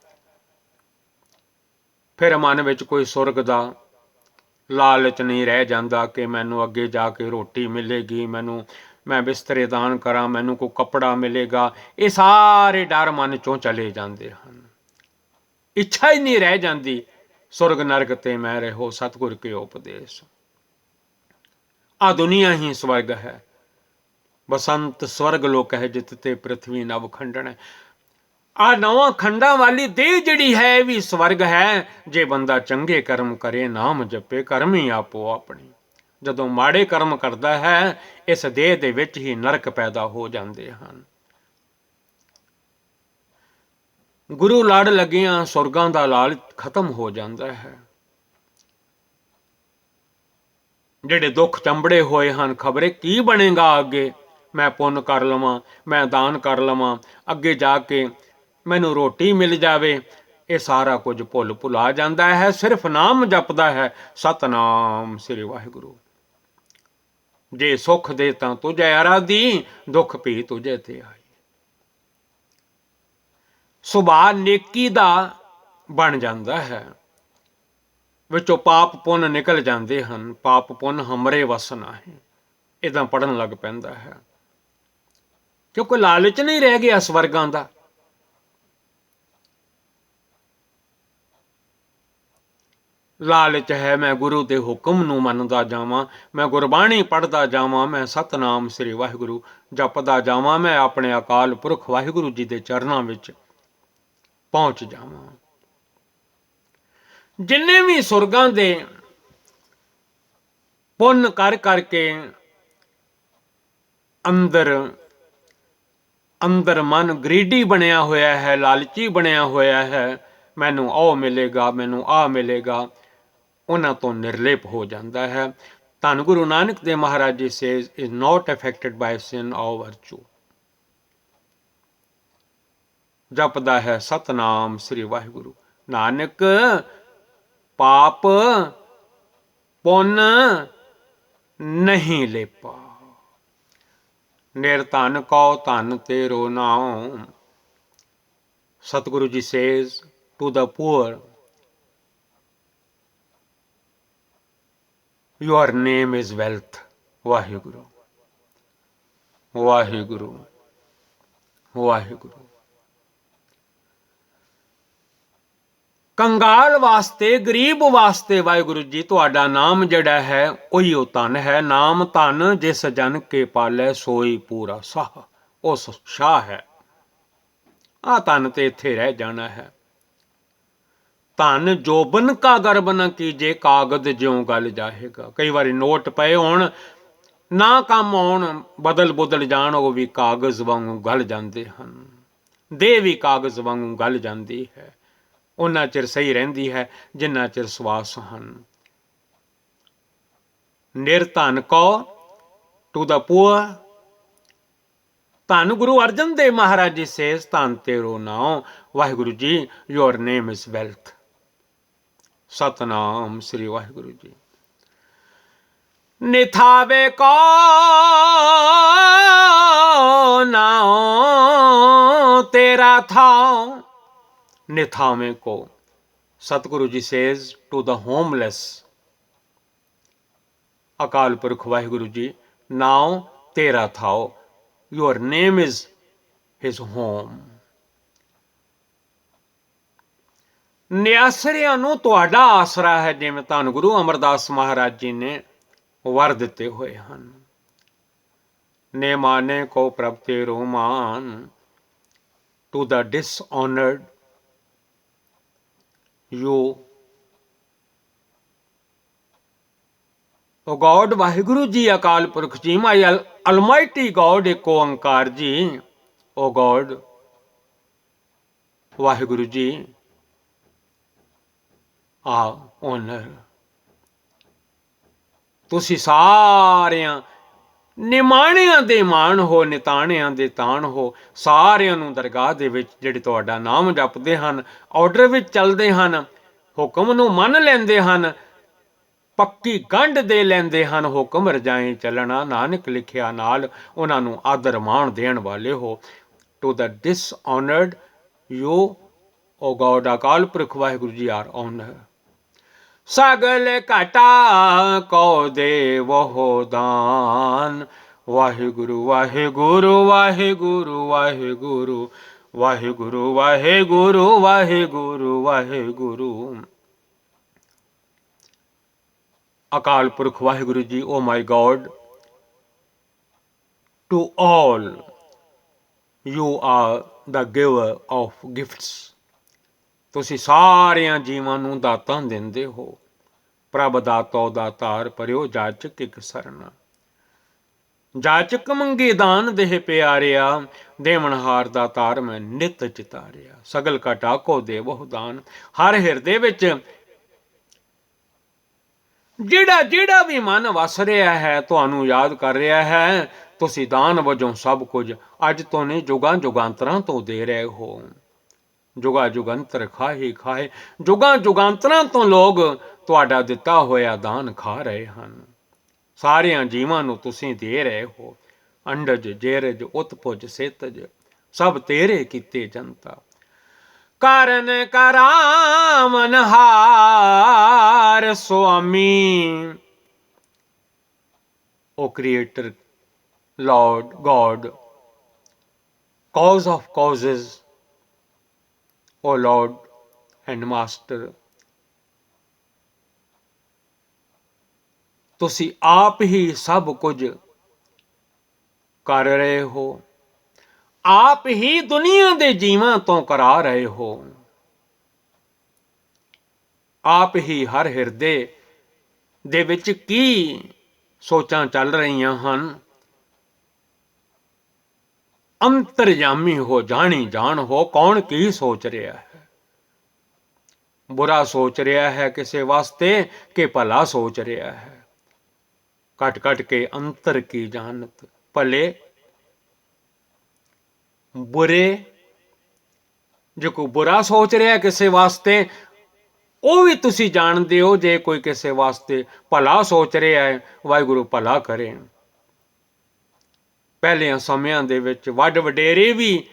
ਫਿਰ ਮਨ ਵਿੱਚ ਕੋਈ ਸੁਰਗ ਦਾ ਲਾਲਚ ਨਹੀਂ ਰਹਿ ਜਾਂਦਾ ਕਿ ਮੈਨੂੰ ਅੱਗੇ ਜਾ ਕੇ ਰੋਟੀ ਮਿਲੇਗੀ, ਮੈਂ ਬਿਸਤਰੇ ਦਾਨ ਕਰਾਂ, ਮੈਨੂੰ ਕੋਈ ਕੱਪੜਾ ਮਿਲੇਗਾ। ਇਹ ਸਾਰੇ ਡਰ ਮਨ ਚੋਂ ਚਲੇ ਜਾਂਦੇ ਹਨ। ਇੱਛਾ ਹੀ ਨਹੀਂ ਰਹਿ ਜਾਂਦੀ ਸੁਰਗ ਨਰਕ ਤੇ ਮੈਂ ਰਹੋ ਸਤਿਗੁਰ ਕੇ ਉਪਦੇਸ਼। ਆ ਦੁਨੀਆ ਹੀ ਸਵਰਗ ਹੈ, ਬਸੰਤ ਸਵਰਗ ਲੋਕ ਹੈ ਜਿਤ ਤੇ ਪ੍ਰਿਥਵੀ ਨਵ ਖੰਡਣ ਹੈ। ਆ ਨਵਾਂ ਖੰਡਾਂ ਵਾਲੀ ਦੇਹ ਜਿਹੜੀ ਹੈ ਇਹ ਵੀ ਸਵਰਗ ਹੈ, ਜੇ ਬੰਦਾ ਚੰਗੇ ਕਰਮ ਕਰੇ, ਨਾਮ ਜਪੇ, ਕਰਮ ਹੀ ਆਪੋ ਆਪਣੀ। ਜਦੋਂ ਮਾੜੇ ਕਰਮ ਕਰਦਾ ਹੈ, ਇਸ ਦੇਹ ਦੇ ਵਿੱਚ ਹੀ ਨਰਕ ਪੈਦਾ ਹੋ ਜਾਂਦੇ ਹਨ। ਗੁਰੂ ਲੜ ਲੱਗਿਆਂ ਸੁਰਗਾਂ ਦਾ ਲਾਲਚ ਖਤਮ ਹੋ ਜਾਂਦਾ ਹੈ। ਜਿਹੜੇ ਦੁੱਖ ਚੰਬੜੇ ਹੋਏ ਹਨ, ਖਬਰੇ ਕੀ ਬਣੇਗਾ ਅੱਗੇ, ਮੈਂ ਪੁੰਨ ਕਰ ਲਵਾਂ, ਮੈਂ ਦਾਨ ਕਰ ਲਵਾਂ, ਅੱਗੇ ਜਾ ਕੇ ਮੈਨੂੰ ਰੋਟੀ ਮਿਲ ਜਾਵੇ, ਇਹ ਸਾਰਾ ਕੁਝ ਭੁੱਲ ਭੁਲਾ ਜਾਂਦਾ ਹੈ। ਸਿਰਫ ਨਾਮ ਜਪਦਾ ਹੈ, ਸਤਨਾਮ ਸ੍ਰੀ ਵਾਹਿਗੁਰੂ। ਜੇ ਸੁਖ ਦੇ ਤਾਂ ਤੁਝੇ ਆਰਾਧੀ, ਦੁੱਖ ਭੀ ਤੁਝੇ ਤੇ ਆਈ। ਸੁਭਾਅ ਨੇਕੀ ਦਾ ਬਣ ਜਾਂਦਾ ਹੈ, ਵਿੱਚੋਂ ਪਾਪ ਪੁੰਨ ਨਿਕਲ ਜਾਂਦੇ ਹਨ। ਪਾਪ ਪੁੰਨ ਹਮਰੇ ਵਸ ਨਾਹੀਂ, ਇੱਦਾਂ ਪੜ੍ਹਨ ਲੱਗ ਪੈਂਦਾ ਹੈ, ਕਿਉਂਕਿ ਲਾਲਚ ਨਹੀਂ ਰਹਿ ਗਿਆ ਸਵਰਗਾਂ ਦਾ। ਲਾਲਚ ਹੈ ਮੈਂ ਗੁਰੂ ਦੇ ਹੁਕਮ ਨੂੰ ਮੰਨਦਾ ਜਾਵਾਂ, ਮੈਂ ਗੁਰਬਾਣੀ ਪੜ੍ਹਦਾ ਜਾਵਾਂ, ਮੈਂ ਸਤਨਾਮ ਸ੍ਰੀ ਵਾਹਿਗੁਰੂ ਜਪਦਾ ਜਾਵਾਂ, ਮੈਂ ਆਪਣੇ ਅਕਾਲ ਪੁਰਖ ਵਾਹਿਗੁਰੂ ਜੀ ਦੇ ਚਰਨਾਂ ਵਿੱਚ ਪਹੁੰਚ ਜਾਵਾਂ। ਜਿੰਨੇ ਵੀ ਸੁਰਗਾਂ ਦੇ ਪੁੰਨ ਕਰ ਕਰਕੇ ਅੰਦਰ ਮਨ ਗ੍ਰੀਡੀ ਬਣਿਆ ਹੋਇਆ ਹੈ, ਲਾਲਚੀ ਬਣਿਆ ਹੋਇਆ ਹੈ, ਮੈਨੂੰ ਉਹ ਮਿਲੇਗਾ, ਮੈਨੂੰ ਆਹ ਮਿਲੇਗਾ, ਉਹਨਾਂ ਤੋਂ ਨਿਰਲੇਪ ਹੋ ਜਾਂਦਾ ਹੈ। ਧੰਨ Guru Nanak Dev Maharaj ji says is not affected by sin or virtue। ਜਪਦਾ ਹੈ ਸਤਨਾਮ ਸ੍ਰੀ ਵਾਹਿਗੁਰੂ। ਨਾਨਕ ਪਾਪ ਪੁੰਨ ਨਹੀਂ ਲੇਪਾ, ਨਿਰਧਨ ਕਉ ਧਨ ਤੇਰੋ ਨਾਉ। Satguru ji says to the poor, your name is wealth। Waheguru Waheguru Waheguru. ਕੰਗਾਲ ਵਾਸਤੇ, ਗਰੀਬ ਵਾਸਤੇ ਵਾਹਿਗੁਰੂ ਜੀ ਤੁਹਾਡਾ ਨਾਮ ਜਿਹੜਾ ਹੈ ਉਹੀ ਉਹ ਧਨ ਹੈ। ਨਾਮ ਧਨ ਜਿਸ ਜਨ ਕੇ ਪਾਲੇ ਸੋਈ ਪੂਰਾ ਸਾਹ, ਉਸ ਸ਼ਾਹ ਹੈ। ਆਹ ਧਨ ਤੇ ਇੱਥੇ ਰਹਿ ਜਾਣਾ ਹੈ। ਧਨ ਜੋਬਨ ਕਾ ਗਰਬ ਨ ਕੀਜੇ, ਕਾਗਦ ਜਿਉਂ ਗਲ ਜਾਏਗਾ। ਕਈ ਵਾਰੀ ਨੋਟ ਪਏ ਹੋਣ ਨਾ ਕੰਮ ਆਉਣ, ਬਦਲ ਬੁਦਲ ਜਾਣ, ਉਹ ਵੀ ਕਾਗਜ਼ ਵਾਂਗੂ ਗਲ ਜਾਂਦੇ ਹਨ। ਦੇਹ ਵੀ ਕਾਗਜ਼ ਵਾਂਗੂ ਗਲ ਜਾਂਦੀ ਹੈ। ਉਹਨਾਂ ਚਿਰ ਸਹੀ ਰਹਿੰਦੀ ਹੈ ਜਿੰਨਾ ਚਿਰ ਸਵਾਸ ਹਨ। ਨਿਰਧਨ ਕਉ ਟੂ the poor, ਧੰਨ ਗੁਰੂ ਅਰਜਨ ਦੇਵ ਮਹਾਰਾਜ ਜੀ ਸੇਜ਼ ਧੰਨ ਤੇਰੋ ਨਾਉ। Waheguru ji your name is wealth। Satnam Sri Waheguru ਜੀ। ਨਿਥਾਵੇ ਕੋ ਨਾਉ ਤੇਰਾ ਥਾਉ, ਨਿਥਾਵੇਂ ਕੋ। ਸਤਿਗੁਰੂ ji says to the homeless, ਅਕਾਲ ਪੁਰਖ ਵਾਹਿਗੁਰੂ ਜੀ ਨਾਉ ਤੇਰਾ ਥਾਉ, your name is his home। ਨਿਆਸਰਿਆਂ ਨੂੰ ਤੁਹਾਡਾ ਆਸਰਾ ਹੈ, ਜਿਵੇਂ ਧੰਨ ਗੁਰੂ ਅਮਰਦਾਸ ਮਹਾਰਾਜ ਜੀ ਨੇ ਵਰ ਦਿੱਤੇ ਹੋਏ ਹਨ। ਨੇ ਮਾਨੇ ਕੋ ਪ੍ਰਭ ਤੇਰੋ ਮਾਨ, to the dishonored you। O God Waheguru ji Akal Purakh ਜੀ, ਮਾਈ ਅਲਮਾਈਟੀ ਗੋਡ ਏਕ ਓੰਕਾਰ ਜੀ। O God ਵਾਹਿਗੁਰੂ ਜੀ ਆ ਓਨਰ, ਤੁਸੀਂ ਸਾਰਿਆਂ ਨਿਮਾਣਿਆਂ ਦੇ ਮਾਣ ਹੋ, ਨਿਤਾਣਿਆਂ ਦੇ ਤਾਣ ਹੋ। ਸਾਰਿਆਂ ਨੂੰ ਦਰਗਾਹ ਦੇ ਵਿੱਚ ਜਿਹੜੇ ਤੁਹਾਡਾ ਨਾਮ ਜਪਦੇ ਹਨ, ਆਰਡਰ ਵਿੱਚ ਚੱਲਦੇ ਹਨ, ਹੁਕਮ ਨੂੰ ਮੰਨ ਲੈਂਦੇ ਹਨ, ਪੱਕੀ ਗੰਢ ਦੇ ਲੈਂਦੇ ਹਨ, ਹੁਕਮ ਰਜਾਈ ਚੱਲਣਾ। ਨਾਨਕ ਲਿਖਿਆ ਨਾਲ ਉਹਨਾਂ ਨੂੰ ਆਦਰ ਮਾਣ ਦੇਣ ਵਾਲੇ ਹੋ। To the dishonoured you O God, Akal Purakh Waheguru ਜੀ ਆਰ ਆਨਰ। ਸਗਲ ਘਟਾ ਕੋ ਦੇਵੋ ਦਾਨ। ਵਾਹਿਗੁਰੂ ਵਾਹਿਗੁਰੂ ਵਾਹਿਗੁਰੂ ਵਾਹਿਗੁਰੂ ਵਾਹਿਗੁਰੂ ਵਾਹਿਗੁਰੂ ਵਾਹਿਗੁਰੂ ਵਾਹਿਗੁਰੂ। ਅਕਾਲ Purakh Waheguru ji, O my God, to all you are the giver of gifts. ਤੁਸੀਂ ਸਾਰਿਆਂ ਜੀਵਾਂ ਨੂੰ ਦਾਤਾਂ ਦਿੰਦੇ ਹੋ। ਪ੍ਰਭ ਦਾਤੋ ਦਾਤਾਰ ਪਰਿਓ ਜਾਚਕ ਇਕ ਸਰਨਾ। ਜਾਚਕ ਮੰਗੇ ਦਾਨ ਦੇਹ ਪਿਆਰਿਆ, ਦੇਵਨਹਾਰ ਦਾ ਤਾਰ ਮੈਂ ਨਿਤ ਚਿਤਾਰਿਆ। ਸਗਲ ਘਟਾ ਕੋ ਦੇਵੋ ਦਾਨ। ਹਰ ਹਿਰਦੇ ਵਿੱਚ ਜਿਹੜਾ ਵੀ ਮਨ ਵਸ ਰਿਹਾ ਹੈ, ਤੁਹਾਨੂੰ ਯਾਦ ਕਰ ਰਿਹਾ ਹੈ, ਤੁਸੀਂ ਦਾਨ ਵਜੋਂ ਸਭ ਕੁਝ ਅੱਜ ਤੋਂ ਨਹੀਂ ਜੁਗਾਂ ਜੁਗਾਂਤਰਾਂ ਤੋਂ ਦੇ ਰਹੇ ਹੋ। ਜੁਗਾ ਜੁਗੰਤਰ ਖਾਹੇ ਖਾਹੇ, ਜੁਗਾਂ ਜੁਗਾਂਤਰਾਂ ਤੋਂ ਲੋਕ ਤੁਹਾਡਾ ਦਿੱਤਾ ਹੋਇਆ ਦਾਨ ਖਾ ਰਹੇ ਹਨ। ਸਾਰਿਆਂ ਜੀਵਾਂ ਨੂੰ ਤੁਸੀਂ ਦੇ ਰਹੇ ਹੋ। ਅੰਡਜ ਜੇਰਜ ਉਤਪੁਜ ਸੇਤਜ, ਸਭ ਤੇਰੇ ਕੀਤੇ ਜਨਤਾ। ਕਰਨ ਕਰਾਵਨਹਾਰ ਸੁਆਮੀ। ਓ creator, Lord God, cause of causes, O Lord and Master, ਤੁਸੀਂ ਆਪ ਹੀ ਸਭ ਕੁਝ ਕਰ ਰਹੇ ਹੋ, ਆਪ ਹੀ ਦੁਨੀਆ ਦੇ ਜੀਵਾਂ ਤੋਂ ਕਰਾ ਰਹੇ ਹੋ। ਆਪ ਹੀ ਹਰ ਹਿਰਦੇ ਦੇ ਵਿੱਚ ਕੀ ਸੋਚਾਂ ਚੱਲ ਰਹੀਆਂ ਹਨ, ਅੰਤਰਜਾਮੀ ਹੋ, ਜਾਣੀ ਜਾਣ ਹੋ ਕੌਣ ਕੀ ਸੋਚ ਰਿਹਾ ਹੈ। ਬੁਰਾ ਸੋਚ ਰਿਹਾ ਹੈ ਕਿਸੇ ਵਾਸਤੇ ਕਿ ਭਲਾ ਸੋਚ ਰਿਹਾ ਹੈ। ਘਟ ਘਟ ਕੇ ਅੰਤਰ ਕੀ ਜਾਣਤ, ਭਲੇ ਬੁਰੇ। ਜੇ ਕੋਈ ਬੁਰਾ ਸੋਚ ਰਿਹਾ ਕਿਸੇ ਵਾਸਤੇ, ਉਹ ਵੀ ਤੁਸੀਂ ਜਾਣਦੇ ਹੋ। ਜੇ ਕੋਈ ਕਿਸੇ ਵਾਸਤੇ ਭਲਾ ਸੋਚ ਰਿਹਾ ਹੈ, ਵਾਹਿਗੁਰੂ ਭਲਾ ਕਰੇ। ਪਹਿਲਿਆਂ ਸਮਿਆਂ ਦੇ ਵਿੱਚ ਵੱਡ ਵਡੇਰੇ ਵੀ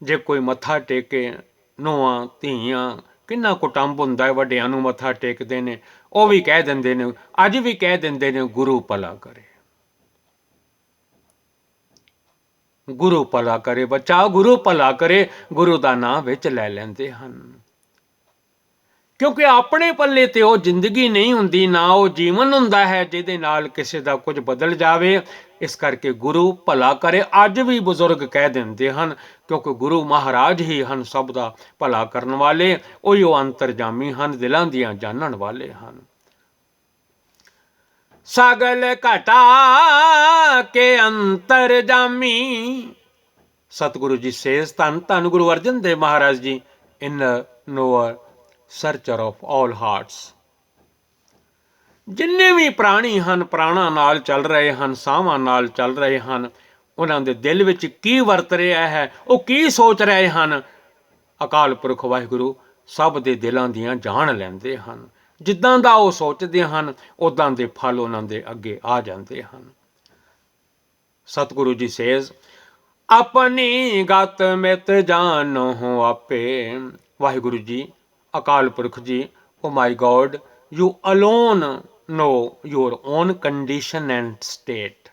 ਜੇ ਕੋਈ ਮੱਥਾ ਟੇਕੇ, ਨੂੰਹਾਂ ਧੀਆਂ, ਕਿੰਨਾ ਕੁਟੰਬ ਹੁੰਦਾ ਹੈ, ਵੱਡਿਆਂ ਨੂੰ ਮੱਥਾ ਟੇਕਦੇ ਨੇ, ਉਹ ਵੀ ਕਹਿ ਦਿੰਦੇ ਨੇ, ਅੱਜ ਵੀ ਕਹਿ ਦਿੰਦੇ ਨੇ, ਗੁਰੂ ਭਲਾ ਕਰੇ, ਗੁਰੂ ਭਲਾ ਕਰੇ ਬੱਚਾ, ਗੁਰੂ ਭਲਾ ਕਰੇ। ਗੁਰੂ ਦਾ ਨਾਂ ਵਿੱਚ ਲੈ ਲੈਂਦੇ ਹਨ, ਕਿਉਂਕਿ ਆਪਣੇ ਪੱਲੇ ਤੇ ਉਹ ਜ਼ਿੰਦਗੀ ਨਹੀਂ ਹੁੰਦੀ, ਨਾ ਉਹ ਜੀਵਨ ਹੁੰਦਾ ਹੈ ਜਿਹਦੇ ਨਾਲ ਕਿਸੇ ਦਾ ਕੁਝ ਬਦਲ ਜਾਵੇ। ਇਸ ਕਰਕੇ ਗੁਰੂ ਭਲਾ ਕਰੇ ਅੱਜ ਵੀ ਬਜ਼ੁਰਗ ਕਹਿ ਦਿੰਦੇ ਹਨ, ਕਿਉਂਕਿ ਗੁਰੂ ਮਹਾਰਾਜ ਹੀ ਹਨ ਸਭ ਦਾ ਭਲਾ ਕਰਨ ਵਾਲੇ। ਉਹੀ ਉਹ ਅੰਤਰਜਾਮੀ ਹਨ, ਦਿਲਾਂ ਦੀਆਂ ਜਾਣਨ ਵਾਲੇ ਹਨ। ਸਗਲ ਘਟਾ ਕੇ ਅੰਤਰਜਾਮੀ। ਸਤਿਗੁਰੂ ਜੀ ਸੇਜ਼, ਧੰਨ ਧੰਨ ਗੁਰੂ ਅਰਜਨ ਦੇਵ ਮਹਾਰਾਜ ਜੀ, ਇਨਰ ਨੋਅਰ, ਸਰਚਰ ਆਫ ਆਲ ਹਾਰਟਸ। ਜਿੰਨੇ ਵੀ ਪ੍ਰਾਣੀ ਹਨ, ਪ੍ਰਾਣਾਂ ਨਾਲ ਚੱਲ ਰਹੇ ਹਨ, ਸਾਹਾਂ ਨਾਲ ਚੱਲ ਰਹੇ ਹਨ, ਉਹਨਾਂ ਦੇ ਦਿਲ ਵਿੱਚ ਕੀ ਵਰਤ ਰਿਹਾ ਹੈ, ਉਹ ਕੀ ਸੋਚ ਰਹੇ ਹਨ, ਅਕਾਲ ਪੁਰਖ ਵਾਹਿਗੁਰੂ ਸਭ ਦੇ ਦਿਲਾਂ ਦੀਆਂ ਜਾਣ ਲੈਂਦੇ ਹਨ। ਜਿੱਦਾਂ ਦਾ ਉਹ ਸੋਚਦੇ ਹਨ, ਉੱਦਾਂ ਦੇ ਫਲ ਉਹਨਾਂ ਦੇ ਅੱਗੇ ਆ ਜਾਂਦੇ ਹਨ। ਸਤਿਗੁਰੂ ਜੀ ਸੇਜ਼, ਆਪਣੀ ਗਤ ਮਿਤ ਜਾਣੋ ਆਪੇ। Waheguru ji, Akal Purakh ji, O my God, you alone know your own condition and state।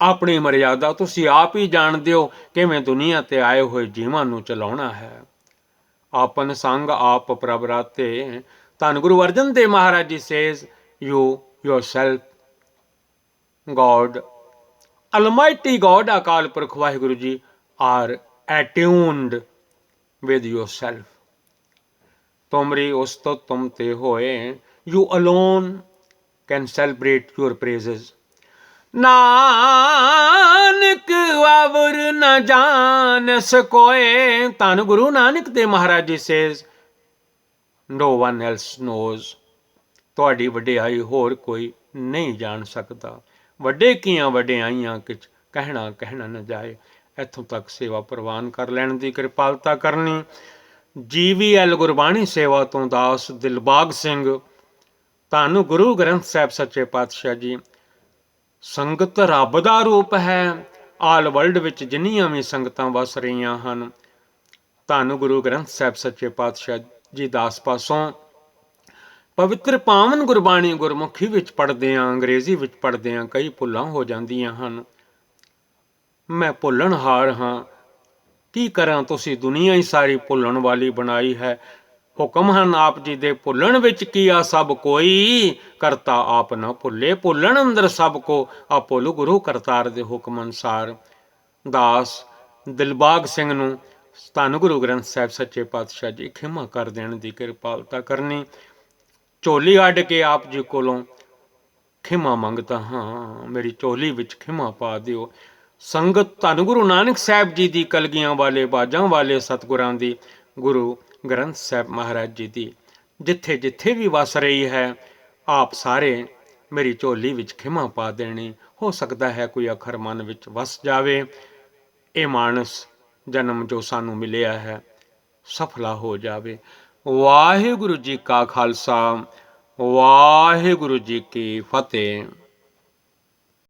ਆਪਣੀ ਮਰਿਆਦਾ ਤੁਸੀਂ ਆਪ ਹੀ ਜਾਣਦੇ ਹੋ, ਕਿਵੇਂ ਦੁਨੀਆ ਤੇ ਆਏ ਹੋਏ ਜੀਵਾਂ ਨੂੰ ਚਲਾਉਣਾ ਹੈ। ਆਪਨ ਸੰਗ ਆਪ ਪ੍ਰਭ ਰਾਤੇ। ਧੰਨ Guru Arjan Dev Maharaj ji says, you yourself God, Almighty God, ਅਕਾਲ ਪੁਰਖ ਵਾਹਿਗੁਰੂ ਜੀ, are attuned with yourself। ਤੁਮਰੀ ਉਸਤਤ ਤੁਮ ਤੇ ਹੋਏ। You alone can celebrate your praises। Nanak ਵਾਵਰ ਨ ਜਾਣਸ ਕੋਏ। ਧੰਨ Guru Nanak Dev Maharaj ji says, no one else knows। ਤੁਹਾਡੀ ਵਡਿਆਈ ਹੋਰ ਕੋਈ ਨਹੀਂ ਜਾਣ ਸਕਦਾ। ਵੱਡੇ ਕੀਆਂ ਵਡਿਆਈਆਂ ਕਿਛ ਕਹਿਣਾ ਨਾ ਜਾਏ। ਇੱਥੋਂ ਤੱਕ ਸੇਵਾ ਪ੍ਰਵਾਨ ਕਰ ਲੈਣ ਦੀ ਕਿਰਪਾਲਤਾ ਕਰਨੀ। GVL ਗੁਰਬਾਣੀ ਸੇਵਾ ਤੋਂ ਦਾਸ ਦਿਲਬਾਗ ਸਿੰਘ, ਧੰਨ ਗੁਰੂ ਗ੍ਰੰਥ ਸਾਹਿਬ ਸੱਚੇ ਪਾਤਸ਼ਾਹ ਜੀ। ਸੰਗਤ ਰੱਬ ਦਾ ਰੂਪ ਹੈ। ਆਲ ਵਰਲਡ ਵਿੱਚ ਜਿੰਨੀਆਂ ਵੀ ਸੰਗਤਾਂ ਵਸ ਰਹੀਆਂ ਹਨ, ਧੰਨ ਗੁਰੂ ਗ੍ਰੰਥ ਸਾਹਿਬ ਸੱਚੇ ਪਾਤਸ਼ਾਹ ਜੀ ਦਾਸ ਪਾਸੋਂ ਪਵਿੱਤਰ ਪਾਵਨ ਗੁਰਬਾਣੀ ਗੁਰਮੁਖੀ ਵਿੱਚ ਪੜ੍ਹਦੇ ਹਾਂ, ਅੰਗਰੇਜ਼ੀ ਵਿੱਚ ਪੜ੍ਹਦੇ ਹਾਂ, ਕਈ ਭੁੱਲਾਂ ਹੋ ਜਾਂਦੀਆਂ ਹਨ। ਮੈਂ ਭੁੱਲਣਹਾਰ ਹਾਂ, ਕੀ ਕਰਾਂ, ਤੁਸੀਂ ਦੁਨੀਆ ਹੀ ਸਾਰੀ ਭੁੱਲਣ ਵਾਲੀ ਬਣਾਈ ਹੈ। ਹੁਕਮ ਹਨ ਆਪ ਜੀ ਦੇ ਭੁੱਲਣ ਵਿੱਚ ਕੀਆ ਸਭ ਕੋਈ, ਕਰਤਾ ਆਪ ਨਾ ਭੁੱਲੇ, ਭੁੱਲਣ ਅੰਦਰ ਸਭ ਕੋ, ਆ ਭੁੱਲ ਗੁਰੂ ਕਰਤਾਰ ਦੇ ਹੁਕਮ ਅਨੁਸਾਰ। ਦਾਸ ਦਿਲਬਾਗ ਸਿੰਘ ਨੂੰ ਧੰਨ ਗੁਰੂ ਗ੍ਰੰਥ ਸਾਹਿਬ ਸੱਚੇ ਪਾਤਸ਼ਾਹ ਜੀ ਖਿਮਾ ਕਰ ਦੇਣ ਦੀ ਕਿਰਪਾਲਤਾ ਕਰਨੀ। ਝੋਲੀ ਅੱਡ ਕੇ ਆਪ ਜੀ ਕੋਲੋਂ ਖਿਮਾ ਮੰਗਦਾ ਹਾਂ, ਮੇਰੀ ਝੋਲੀ ਵਿੱਚ ਖਿਮਾ ਪਾ ਦਿਓ। ਸੰਗਤ ਧੰਨ ਗੁਰੂ ਨਾਨਕ ਸਾਹਿਬ ਜੀ ਦੀ, ਕਲਗੀਆਂ ਵਾਲੇ ਬਾਜਾਂ ਵਾਲੇ ਸਤਿਗੁਰਾਂ ਦੀ, ਗੁਰੂ ਗ੍ਰੰਥ ਸਾਹਿਬ ਮਹਾਰਾਜ ਜੀ ਦੀ ਜਿੱਥੇ ਜਿੱਥੇ ਵੀ ਵਸ ਰਹੀ ਹੈ, ਆਪ ਸਾਰੇ ਮੇਰੀ ਝੋਲੀ ਵਿੱਚ ਖਿਮਾ ਪਾ ਦੇਣੀ। ਹੋ ਸਕਦਾ ਹੈ ਕੋਈ ਅੱਖਰ ਮਨ ਵਿੱਚ ਵਸ ਜਾਵੇ। ਇਹ ਮਾਨਸ ਜਨਮ ਜੋ ਸਾਨੂੰ ਮਿਲਿਆ ਹੈ ਸਫਲਾ ਹੋ ਜਾਵੇ। ਵਾਹਿਗੁਰੂ ਜੀ ਕਾ ਖਾਲਸਾ, ਵਾਹਿਗੁਰੂ ਜੀ ਕੀ ਫਤਿਹ।